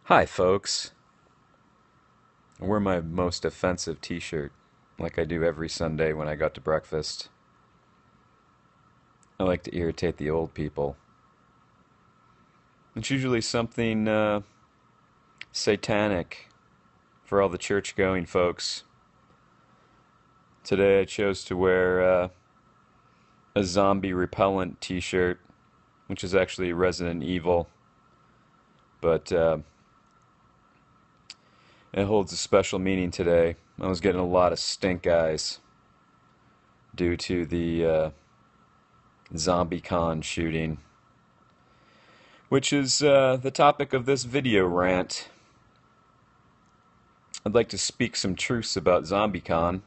Hi, folks. I wear my most offensive t-shirt, like I do every Sunday when I go to breakfast. I like to irritate the old people. It's usually something satanic for all the church-going folks. Today I chose to wear a zombie repellent t-shirt, which is actually Resident Evil, but it holds a special meaning today. I was getting a lot of stink eyes due to the ZombiCon shooting, which is the topic of this video rant. I'd like to speak some truths about ZombiCon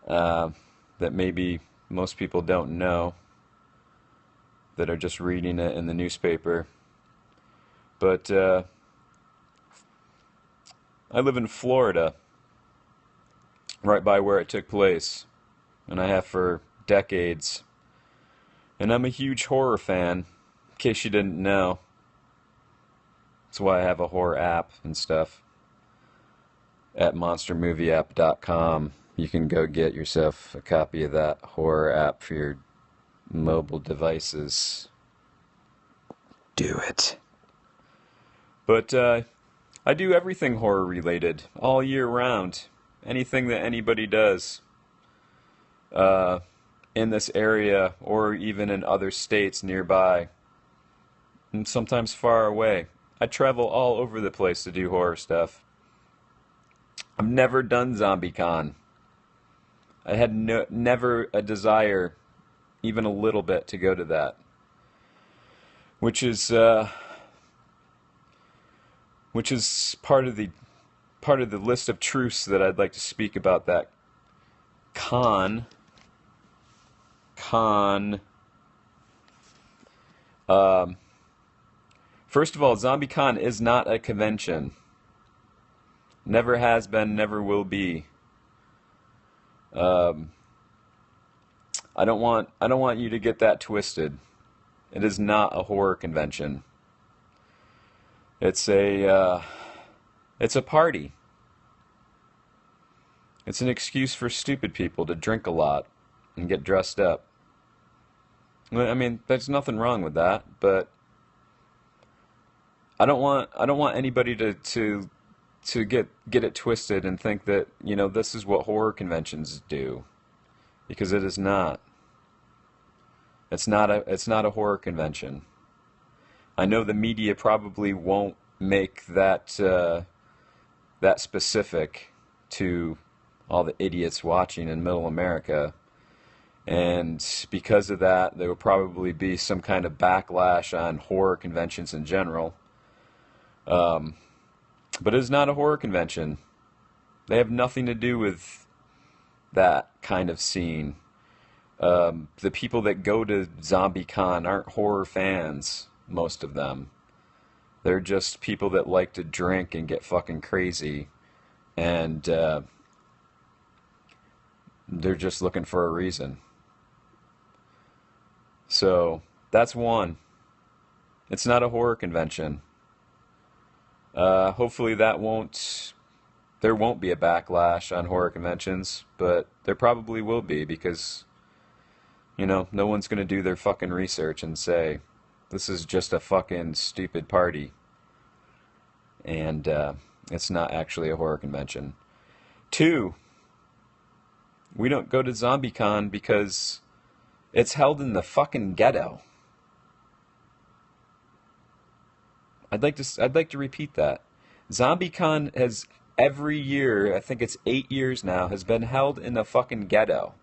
that maybe most people don't know, that are just reading it in the newspaper. But I live in Florida, right by where it took place, and I have for decades. And I'm a huge horror fan, in case you didn't know. That's why I have a horror app and stuff. At monstermovieapp.com, you can go get yourself a copy of that horror app for your mobile devices. Do it. But I do everything horror related, all year round. Anything that anybody does in this area or even in other states nearby, and sometimes far away. I travel all over the place to do horror stuff. I've never done ZombiCon. I had never a desire, even a little bit, to go to that. Which is part of the list of truths that I'd like to speak about that con. First of all, ZombiCon is not a convention. Never has been, never will be. I don't want you to get that twisted. It is not a horror convention. It's a party. It's an excuse for stupid people to drink a lot and get dressed up. I mean, there's nothing wrong with that, but I don't want anybody to get it twisted and think that, this is what horror conventions do, because it is not. It's not a horror convention. I know the media probably won't make that specific to all the idiots watching in Middle America, and because of that, there will probably be some kind of backlash on horror conventions in general. But it is not a horror convention. They have nothing to do with that kind of scene. The people that go to ZombiCon aren't horror fans, most of them. They're just people that like to drink and get fucking crazy, and they're just looking for a reason. So, that's one. It's not a horror convention. Hopefully there won't be a backlash on horror conventions, but there probably will be, because, no one's going to do their fucking research and say, this is just a fucking stupid party. And it's not actually a horror convention. 2, we don't go to ZombiCon because it's held in the fucking ghetto. I'd like to repeat that. ZombiCon has every year, I think it's 8 years now, has been held in the fucking ghetto.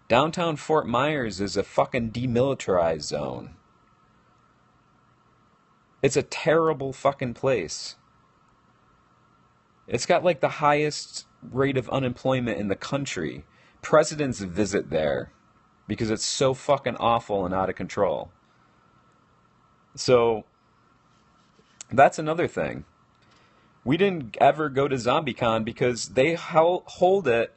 Downtown Fort Myers is a fucking demilitarized zone. It's a terrible fucking place. It's got like the highest rate of unemployment in the country. Presidents visit there because it's so fucking awful and out of control. So that's another thing. We didn't ever go to ZombiCon because they hold it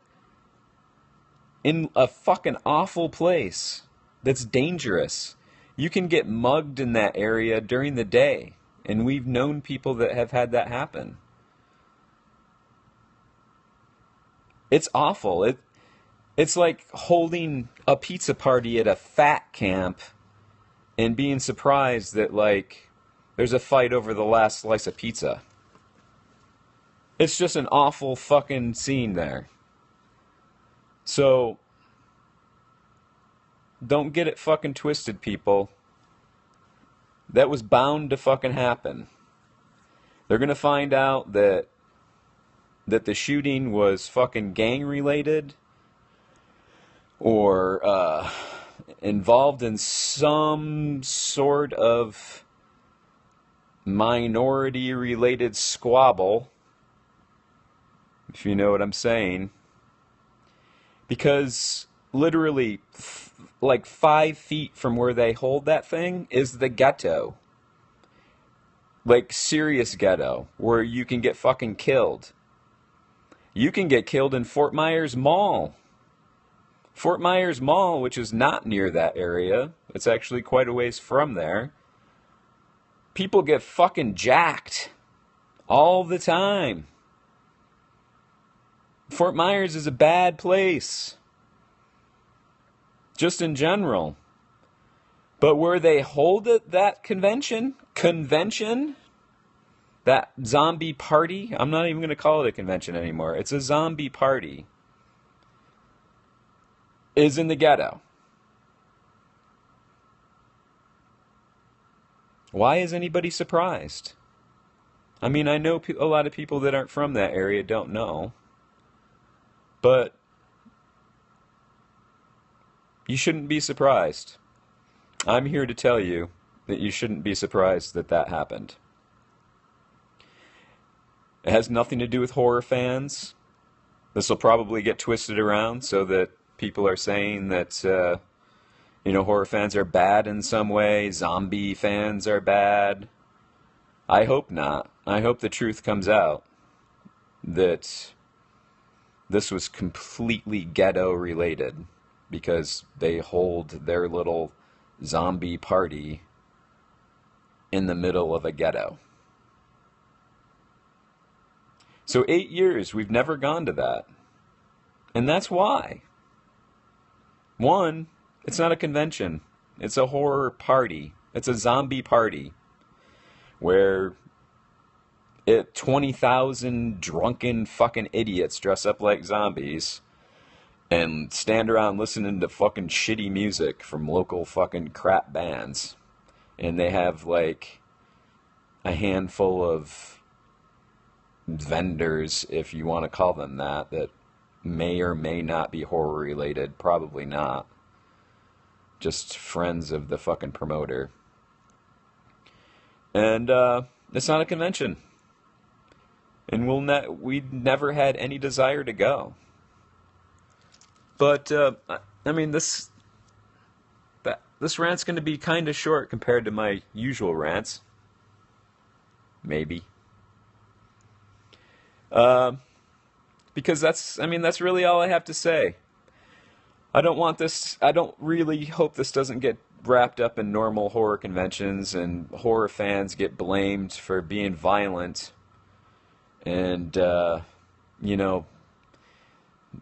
in a fucking awful place that's dangerous. You can get mugged in that area during the day. And we've known people that have had that happen. It's awful. It's like holding a pizza party at a fat camp and being surprised that, like, there's a fight over the last slice of pizza. It's just an awful fucking scene there. So, don't get it fucking twisted, people. That was bound to fucking happen. They're gonna find out that the shooting was fucking gang related or involved in some sort of minority related squabble, if you know what I'm saying. Because literally, like 5 feet from where they hold that thing is the ghetto. Like, serious ghetto, where you can get fucking killed. You can get killed in Fort Myers Mall. Fort Myers Mall, which is not near that area, it's actually quite a ways from there. People get fucking jacked all the time. Fort Myers is a bad place. Just in general. But where they hold it, that convention, that zombie party, I'm not even going to call it a convention anymore. It's a zombie party. Is in the ghetto. Why is anybody surprised? I mean, I know a lot of people that aren't from that area don't know. But you shouldn't be surprised. I'm here to tell you that you shouldn't be surprised that that happened. It has nothing to do with horror fans. This will probably get twisted around so that people are saying that, horror fans are bad in some way, zombie fans are bad. I hope not. I hope the truth comes out that this was completely ghetto related because they hold their little zombie party in the middle of a ghetto. So 8 years, we've never gone to that. And that's why. One, it's not a convention. It's a horror party. It's a zombie party where 20,000 drunken fucking idiots dress up like zombies and stand around listening to fucking shitty music from local fucking crap bands. And they have like a handful of vendors, if you want to call them that may or may not be horror related. Probably not. Just friends of the fucking promoter. And it's not a convention. And we never had any desire to go. But I mean, this rant's going to be kind of short compared to my usual rants. Maybe. Because that's really all I have to say. I don't really hope this doesn't get wrapped up in normal horror conventions and horror fans get blamed for being violent. And,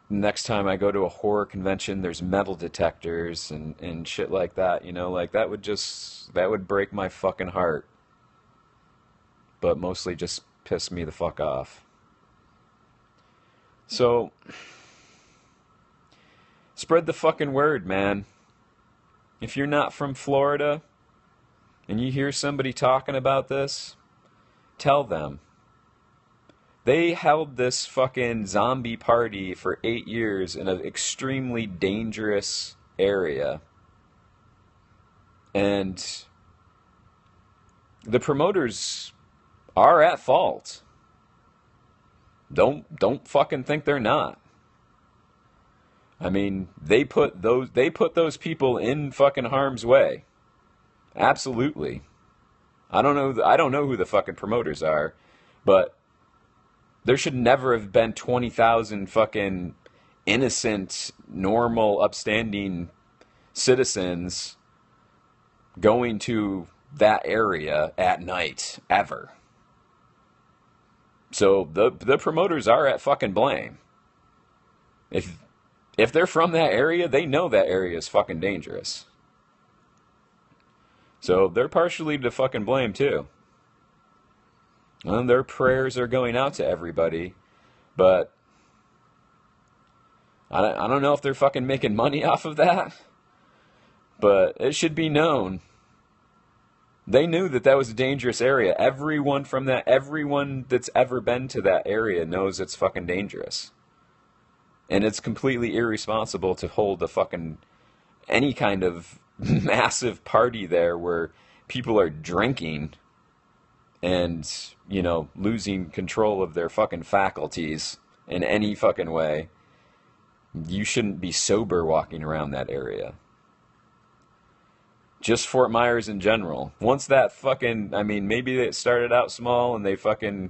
next time I go to a horror convention, there's metal detectors and shit like that, like that would break my fucking heart. But mostly just piss me the fuck off. So, spread the fucking word, man. If you're not from Florida and you hear somebody talking about this, tell them. They held this fucking zombie party for 8 years in an extremely dangerous area. And the promoters are at fault. Don't fucking think they're not. I mean, they put those people in fucking harm's way. Absolutely. I don't know who the fucking promoters are, but there should never have been 20,000 fucking innocent, normal, upstanding citizens going to that area at night ever. So the promoters are at fucking blame. If they're from that area, they know that area is fucking dangerous. So they're partially to fucking blame too. And their prayers are going out to everybody, but I don't know if they're fucking making money off of that. But it should be known. They knew that that was a dangerous area. Everyone that's ever been to that area knows it's fucking dangerous. And it's completely irresponsible to hold any kind of massive party there where people are drinking and, losing control of their fucking faculties in any fucking way. You shouldn't be sober walking around that area. Just Fort Myers in general. Once that maybe it started out small and they fucking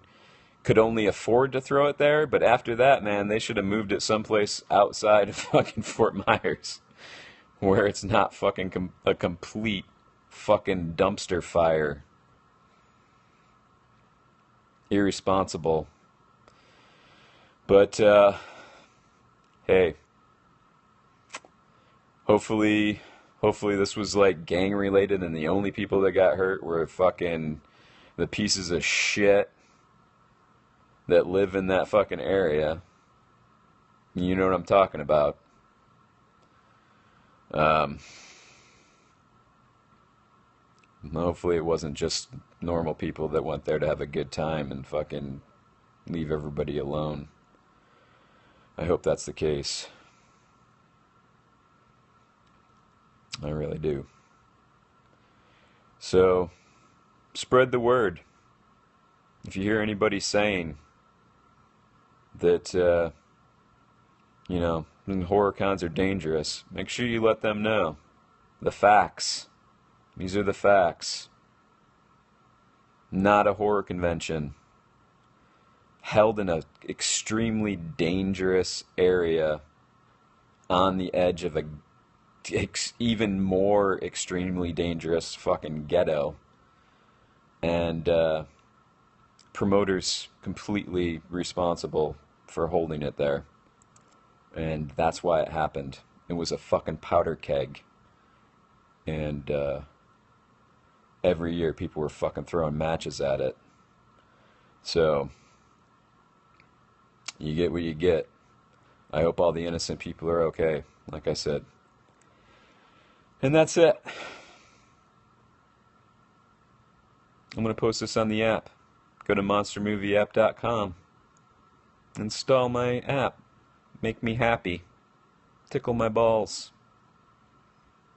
could only afford to throw it there, but after that, man, they should have moved it someplace outside of fucking Fort Myers, where it's not fucking a complete fucking dumpster fire. Irresponsible. But, hey, hopefully this was like gang related and the only people that got hurt were fucking the pieces of shit that live in that fucking area. You know what I'm talking about. Hopefully it wasn't just normal people that went there to have a good time and fucking leave everybody alone. I hope that's the case. I really do. So, spread the word. If you hear anybody saying that, horror cons are dangerous, make sure you let them know. The facts. These are the facts. Not a horror convention. Held in an extremely dangerous area on the edge of a even more extremely dangerous fucking ghetto. And promoters completely responsible for holding it there. And that's why it happened. It was a fucking powder keg. And every year people were fucking throwing matches at it. So, you get what you get. I hope all the innocent people are okay, like I said. And that's it. I'm going to post this on the app. Go to monstermovieapp.com. Install my app. Make me happy. Tickle my balls.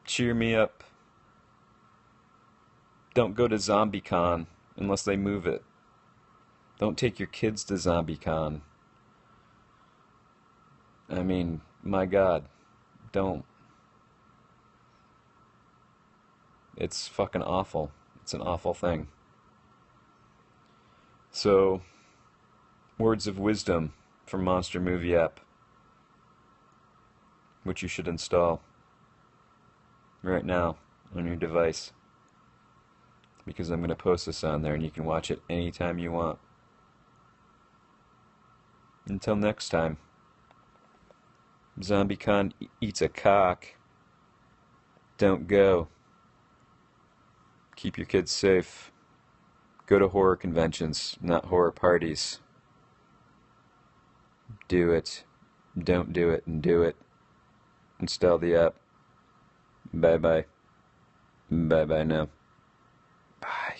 Cheer me up. Don't go to ZombiCon unless they move it. Don't take your kids to ZombiCon. I mean, my God. Don't. It's fucking awful. It's an awful thing. So, words of wisdom from Monster Movie App, which you should install right now on your device, because I'm going to post this on there and you can watch it anytime you want. Until next time, ZombiCon eats a cock. Don't go. Keep your kids safe. Go to horror conventions, not horror parties. Do it. Don't do it, and do it. Install the app. Bye-bye. Bye-bye now. Bye.